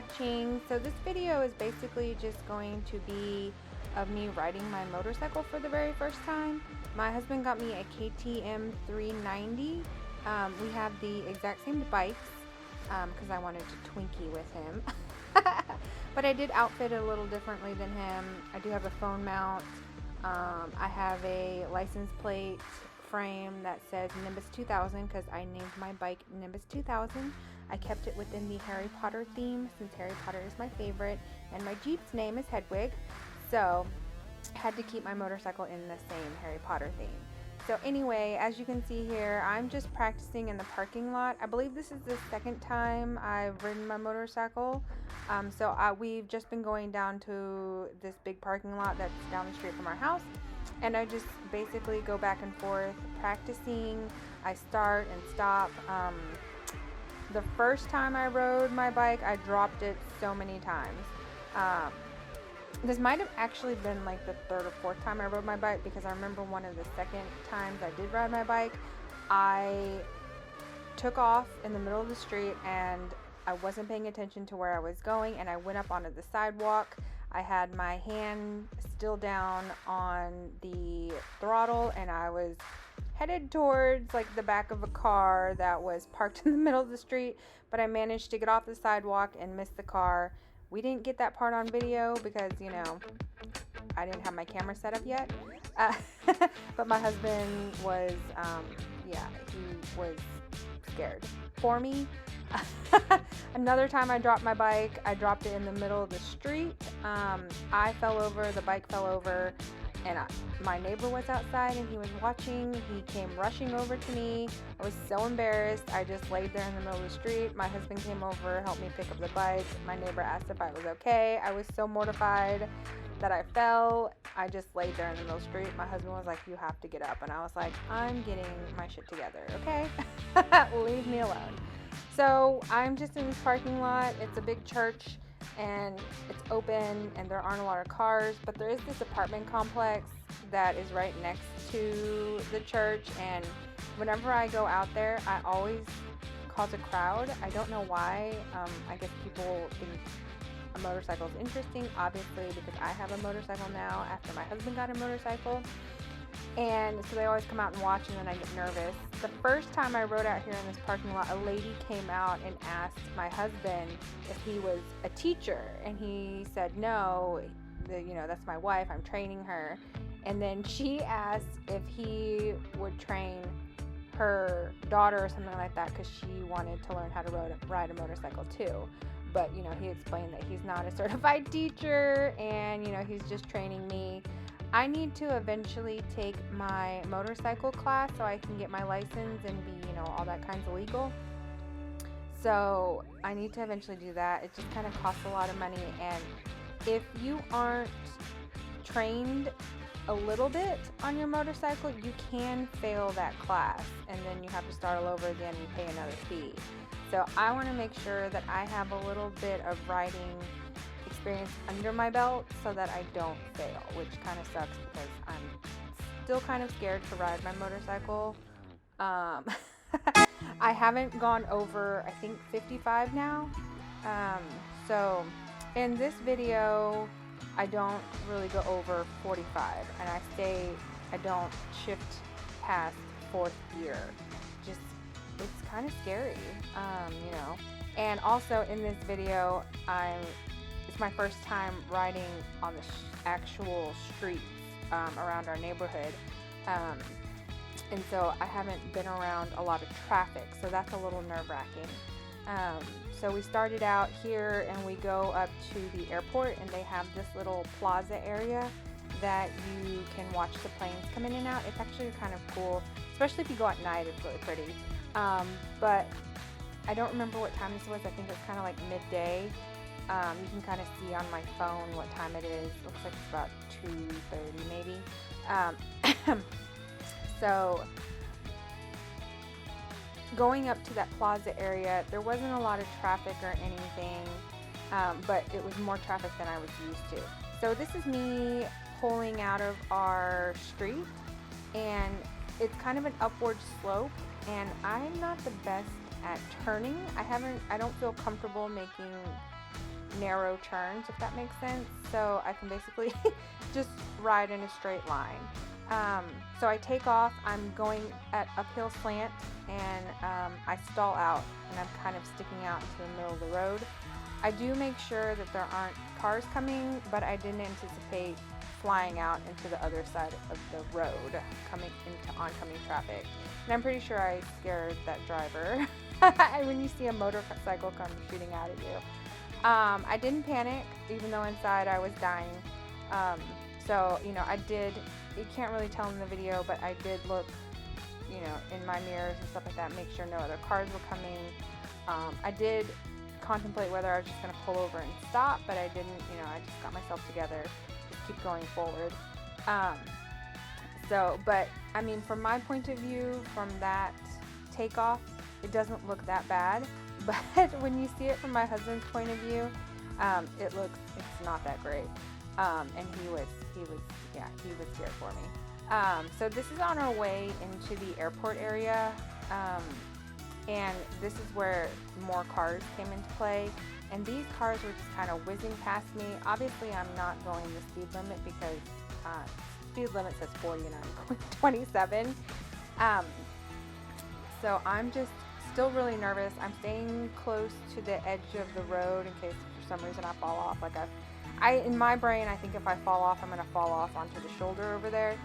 watching. So this video is basically just going to be of me riding my motorcycle for the very first time. My husband got me a KTM 390. We have the exact same bikes because I wanted to Twinkie with him. But I did outfit it a little differently than him. I do have a phone mount. I have a license plate frame that says Nimbus 2000 because I named my bike Nimbus 2000. I kept it within the Harry Potter theme since Harry Potter is my favorite, and my Jeep's name is Hedwig, so I had to keep my motorcycle in the same Harry Potter theme. So anyway, as you can see here, I'm just practicing in the parking lot. I believe this is the second time I've ridden my motorcycle. We've just been going down to this big parking lot that's down the street from our house, and I just basically go back and forth practicing. I start and stop. The first time I rode my bike, I dropped it so many times. This might have actually been like the third or fourth time I rode my bike, because I remember one of the second times I did ride my bike, I took off in the middle of the street and I wasn't paying attention to where I was going, and I went up onto the sidewalk. I had my hand still down on the throttle, and I was headed towards like the back of a car that was parked in the middle of the street, but I managed to get off the sidewalk and miss the car. We didn't get that part on video because, you know, I didn't have my camera set up yet. But my husband was, he was scared for me. Another time I dropped my bike, I dropped it in the middle of the street. I fell over, the bike fell over, and my neighbor was outside and he was watching. He came rushing over to me. I was so embarrassed. I just laid there in the middle of the street. My husband came over, helped me pick up the bike. My neighbor asked if I was okay. I was so mortified that I fell. I just laid there in the middle of the street. My husband was like, "You have to get up." And I was like, "I'm getting my shit together, okay? Leave me alone." So I'm just in this parking lot. It's a big church and it's open and there aren't a lot of cars, but there is this apartment complex that is right next to the church, and whenever I go out there, I always cause a crowd. I don't know why. I guess people think a motorcycle is interesting, obviously, because I have a motorcycle now after my husband got a motorcycle. And so they always come out and watch, and then I get nervous. The first time I rode out here in this parking lot, a lady came out and asked my husband if he was a teacher, and he said no, that's my wife, I'm training her. And then she asked if he would train her daughter or something like that, because she wanted to learn how to ride a motorcycle too. But he explained that he's not a certified teacher, and he's just training me. I need to eventually take my motorcycle class so I can get my license and be, all that kinds of legal. So I need to eventually do that. It just kind of costs a lot of money, and if you aren't trained a little bit on your motorcycle, you can fail that class, and then you have to start all over again and pay another fee. So I want to make sure that I have a little bit of riding experience under my belt so that I don't fail, which kind of sucks because I'm still kind of scared to ride my motorcycle. I haven't gone over, I think, 55 now. So in this video, I don't really go over 45, and I don't shift past fourth gear. It's kind of scary, And also in this video, it's my first time riding on the actual streets around our neighborhood, and so I haven't been around a lot of traffic, so that's a little nerve-wracking. So we started out here and we go up to the airport, and they have this little plaza area that you can watch the planes come in and out. It's actually kind of cool, especially if you go at night. It's really pretty. But I don't remember what time this was. I think it's kind of like midday. You can kind of see on my phone what time it is. Looks like it's about 2:30 maybe. So going up to that plaza area, there wasn't a lot of traffic or anything, but it was more traffic than I was used to. So this is me pulling out of our street, and it's kind of an upward slope, and I'm not the best at turning. I don't feel comfortable making narrow turns, if that makes sense. So I can basically just ride in a straight line. So I take off, I'm going at uphill slant, and I stall out, and I'm kind of sticking out into the middle of the road. I do make sure that there aren't cars coming, but I didn't anticipate flying out into the other side of the road, coming into oncoming traffic. And I'm pretty sure I scared that driver when you see a motorcycle come shooting out at you. I didn't panic, even though inside I was dying. So, you know, I did, you can't really tell in the video, but I did look, you know, in my mirrors and stuff like that, make sure no other cars were coming. I did contemplate whether I was just going to pull over and stop, but I didn't, you know, I just got myself together, just keep going forward. But I mean, from my point of view, from that takeoff, it doesn't look that bad, but when you see it from my husband's point of view, it's not that great. And he was scared for me. So this is on our way into the airport area, and this is where more cars came into play, and these cars were just kind of whizzing past me. Obviously I'm not going the speed limit because speed limit says 40 and I'm going 27. So I'm just still really nervous. I'm staying close to the edge of the road in case for some reason I fall off. Like in my brain, I think if I fall off, I'm going to fall off onto the shoulder over there.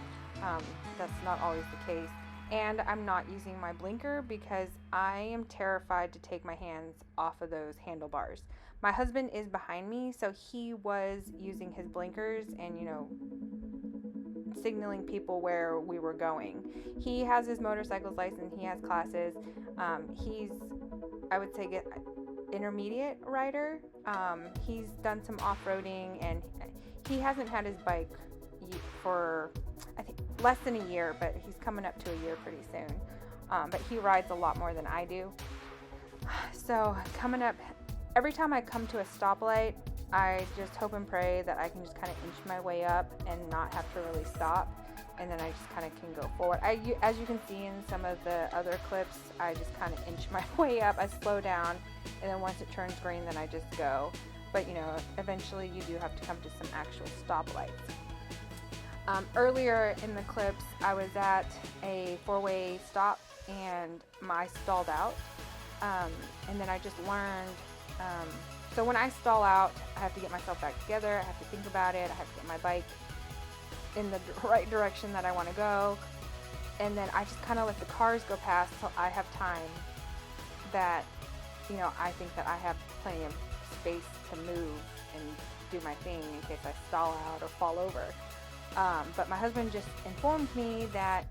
That's not always the case. And I'm not using my blinker because I am terrified to take my hands off of those handlebars. My husband is behind me, so he was using his blinkers and, you know, signaling people where we were going. He has his motorcycle's license, he has classes. He's, I would say, intermediate rider. He's done some off-roading, and he hasn't had his bike for, I think, less than a year, but he's coming up to a year pretty soon. But he rides a lot more than I do. So coming up, every time I come to a stoplight, I just hope and pray that I can just kind of inch my way up and not have to really stop, and then I just kind of can go forward. As you can see in some of the other clips, I just kind of inch my way up. I slow down, and then once it turns green, then I just go. But, you know, eventually you do have to come to some actual stoplights. Earlier in the clips, I was at a four-way stop, and I stalled out, and then I just learned, so when I stall out, I have to get myself back together, I have to think about it, I have to get my bike in the right direction that I want to go, and then I just kind of let the cars go past till I have time that, you know, I think that I have plenty of space to move and do my thing in case I stall out or fall over. But my husband just informed me that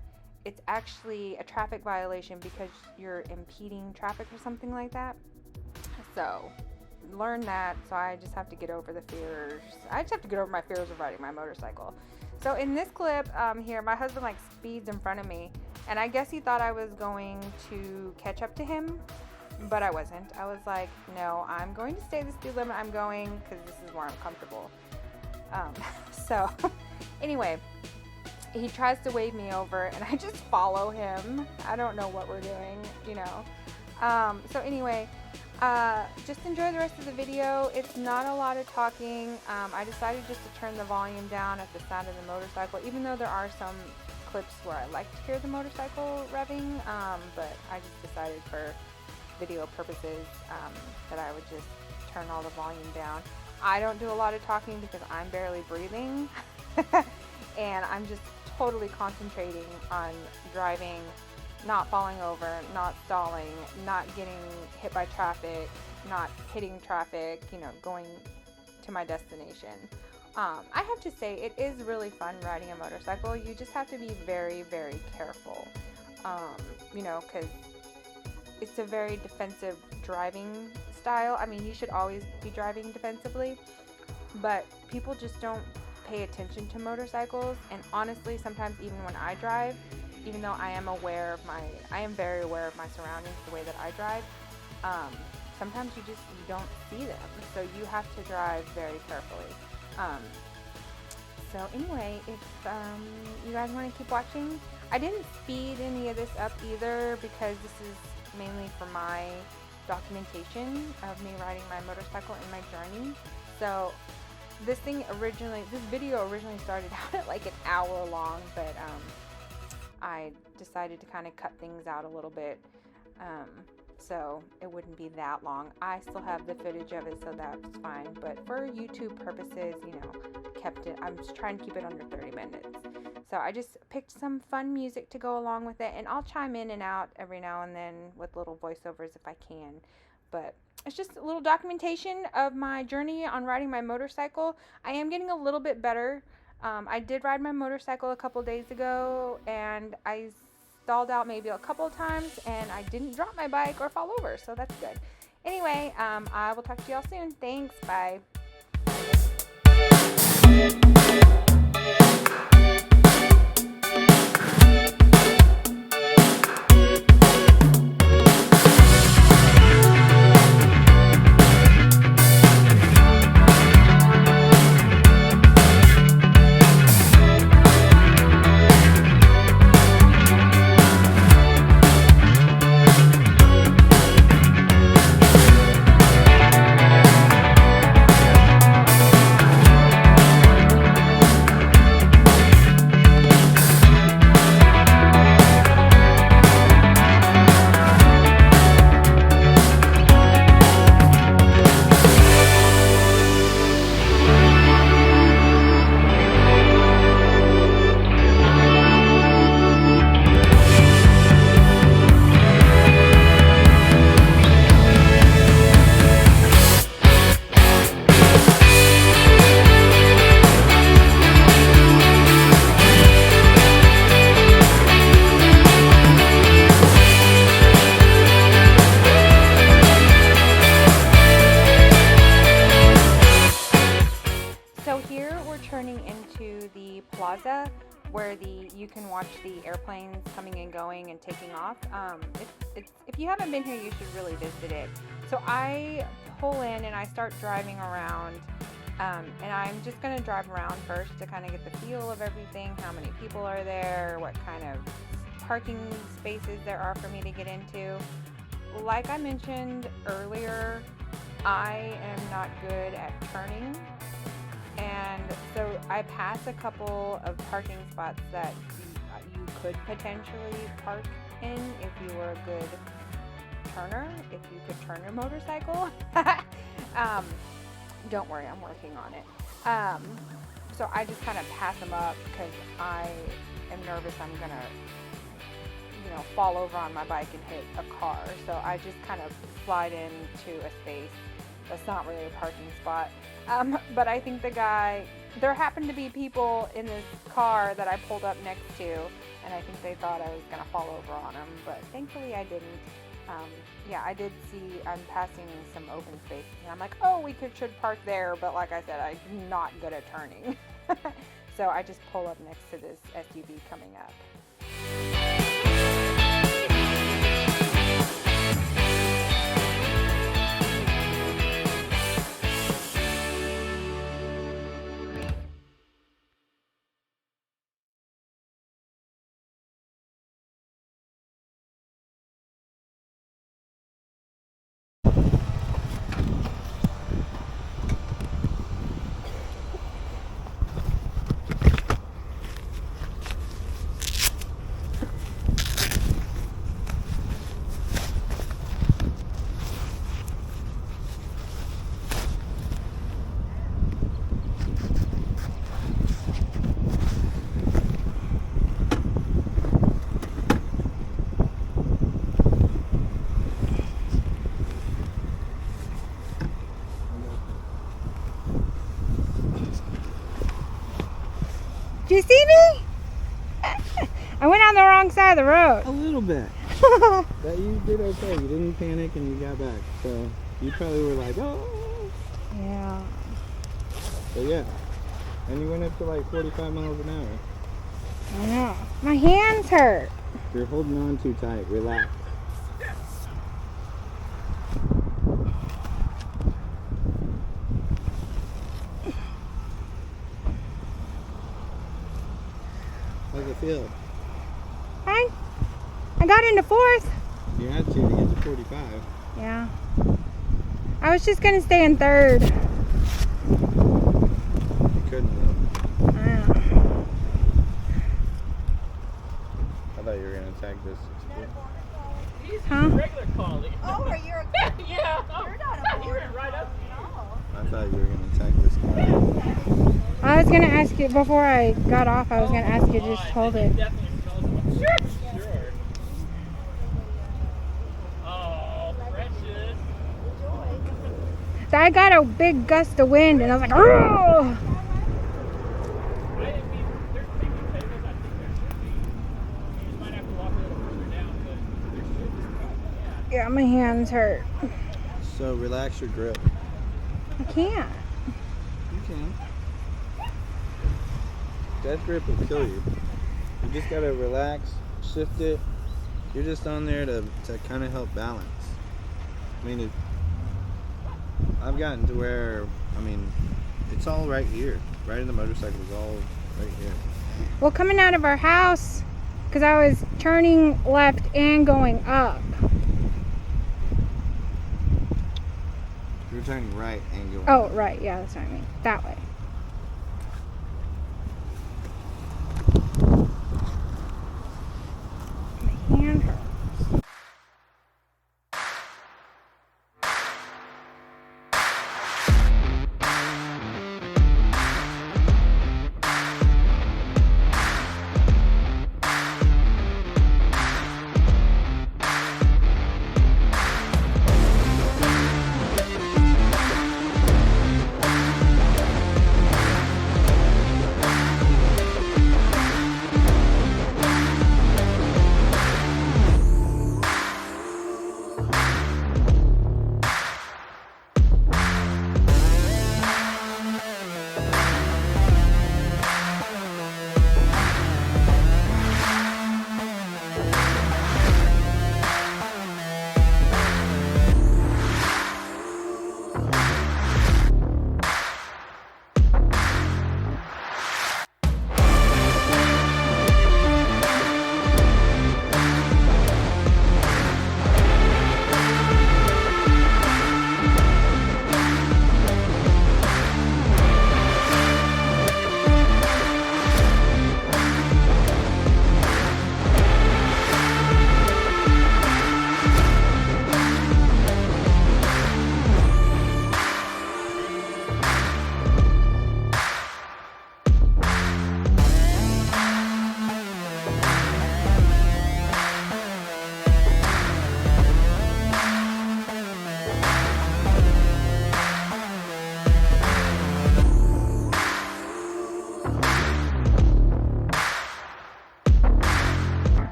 it's actually a traffic violation because you're impeding traffic or something like that. So learn that. So I just have to get over the fears. I just have to get over my fears of riding my motorcycle. So in this clip here, my husband like speeds in front of me, and I guess he thought I was going to catch up to him, but I wasn't. I was like, no, I'm going to stay the speed limit I'm going because this is where I'm comfortable. So anyway, he tries to wave me over, and I just follow him. I don't know what we're doing, you know. So anyway, just enjoy the rest of the video. It's not a lot of talking. I decided just to turn the volume down at the sound of the motorcycle, even though there are some clips where I like to hear the motorcycle revving, but I just decided for video purposes that I would just turn all the volume down. I don't do a lot of talking because I'm barely breathing, and I'm just totally concentrating on driving, not falling over, not stalling, not getting hit by traffic, not hitting traffic, you know, going to my destination. I have to say, it is really fun riding a motorcycle. You just have to be very, very careful, you know, because it's a very defensive driving style. I mean, you should always be driving defensively, but people just don't pay attention to motorcycles. And honestly, sometimes even when I drive, even though I am very aware of my surroundings the way that I drive, sometimes you don't see them, so you have to drive very carefully. So anyway, if you guys want to keep watching, I didn't speed any of this up either because this is mainly for my documentation of me riding my motorcycle and my journey. So this video originally started out at like an hour long, but I decided to kind of cut things out a little bit, so it wouldn't be that long. I still have the footage of it, so that's fine, but for YouTube purposes, you know, I'm just trying to keep it under 30 minutes. So I just picked some fun music to go along with it, and I'll chime in and out every now and then with little voiceovers if I can. But it's just a little documentation of my journey on riding my motorcycle. I am getting a little bit better. I did ride my motorcycle a couple days ago, and I stalled out maybe a couple of times, and I didn't drop my bike or fall over, so that's good. Anyway, I will talk to y'all soon. Thanks. Bye. Plaza where you can watch the airplanes coming and going and taking off. If you haven't been here, you should really visit it. So I pull in and I start driving around, and I'm just going to drive around first to kind of get the feel of everything, how many people are there, what kind of parking spaces there are for me to get into. Like I mentioned earlier, I am not good at turning. And so I pass a couple of parking spots that you could potentially park in if you were a good turner, if you could turn your motorcycle. Don't worry, I'm working on it. So I just kind of pass them up because I am nervous I'm gonna, fall over on my bike and hit a car. So I just kind of slide into a space that's not really a parking spot. But I think there happened to be people in this car that I pulled up next to, and I think they thought I was going to fall over on them, but thankfully I didn't. Yeah, I did see, I'm passing some open spaces, and I'm like, oh, we should park there, but like I said, I'm not good at turning. So I just pull up next to this SUV coming up. Did you see me? I went on the wrong side of the road. A little bit. But you did okay. You didn't panic and you got back. So you probably were like, oh. Yeah. So yeah. And you went up to like 45 miles an hour. I know. My hands hurt. You're holding on too tight. Relax. How's it feel? I got into fourth. You had to get to 45. Yeah. I was just gonna stay in third. You couldn't though. Wow. I thought you were gonna attack this. Huh? Regular collie. Oh, are you a Yeah. You're not a He ran right up. I thought you were gonna attack this guy. I was gonna ask you before I got off. I was gonna ask you to just hold it. Definitely smells like sure. Oh, precious. I got a big gust of wind and I was like, oh! I mean, there's big potatoes. I think there should be. You just might have to walk a little further down, but there should be. Yeah. Yeah, my hands hurt. So relax your grip. I can't. You can. Death grip will kill you. You just gotta relax, shift it. You're just on there to kind of help balance. I mean, I've gotten to where, I mean, it's all right here. Riding the motorcycle is all right here. Well, coming out of our house, because I was turning left and going up. You're turning right and going. Oh, right. Yeah, that's what I mean. That way. My hand hurts.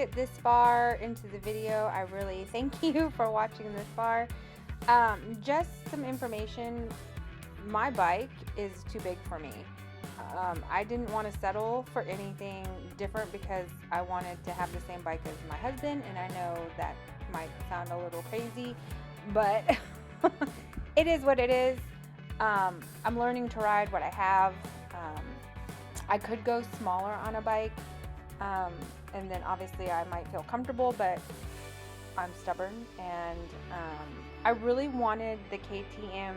it this far into the video, I really thank you for watching this far. Just some information, my bike is too big for me. I didn't want to settle for anything different because I wanted to have the same bike as my husband, and I know that might sound a little crazy, but it is what it is. I'm learning to ride what I have. I could go smaller on a bike, and then obviously I might feel comfortable, but I'm stubborn, and I really wanted the KTM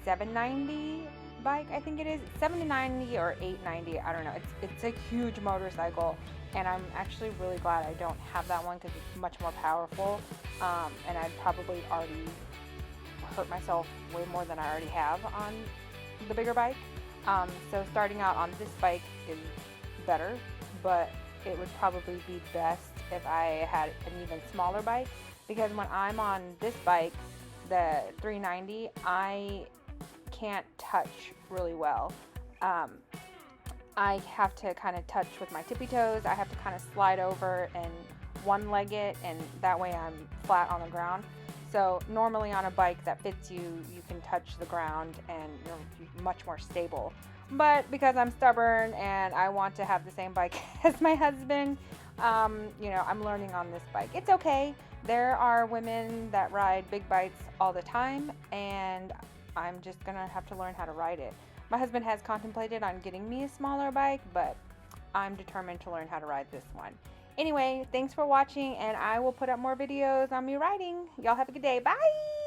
790 bike, I think it is 790 or 890, I don't know. It's a huge motorcycle, and I'm actually really glad I don't have that one because it's much more powerful, and I'd probably already hurt myself way more than I already have on the bigger bike. So starting out on this bike is better, but it would probably be best if I had an even smaller bike, because when I'm on this bike, the 390, I can't touch really well. I have to kind of touch with my tippy toes. I have to kind of slide over and one leg it, and that way I'm flat on the ground. So normally on a bike that fits you, you can touch the ground and you're much more stable. But because I'm stubborn and I want to have the same bike as my husband, you know, I'm learning on this bike. It's okay. There are women that ride big bikes all the time, and I'm just gonna have to learn how to ride it. My husband has contemplated on getting me a smaller bike, but I'm determined to learn how to ride this one. Anyway, thanks for watching, and I will put up more videos on me riding. Y'all have a good day. Bye!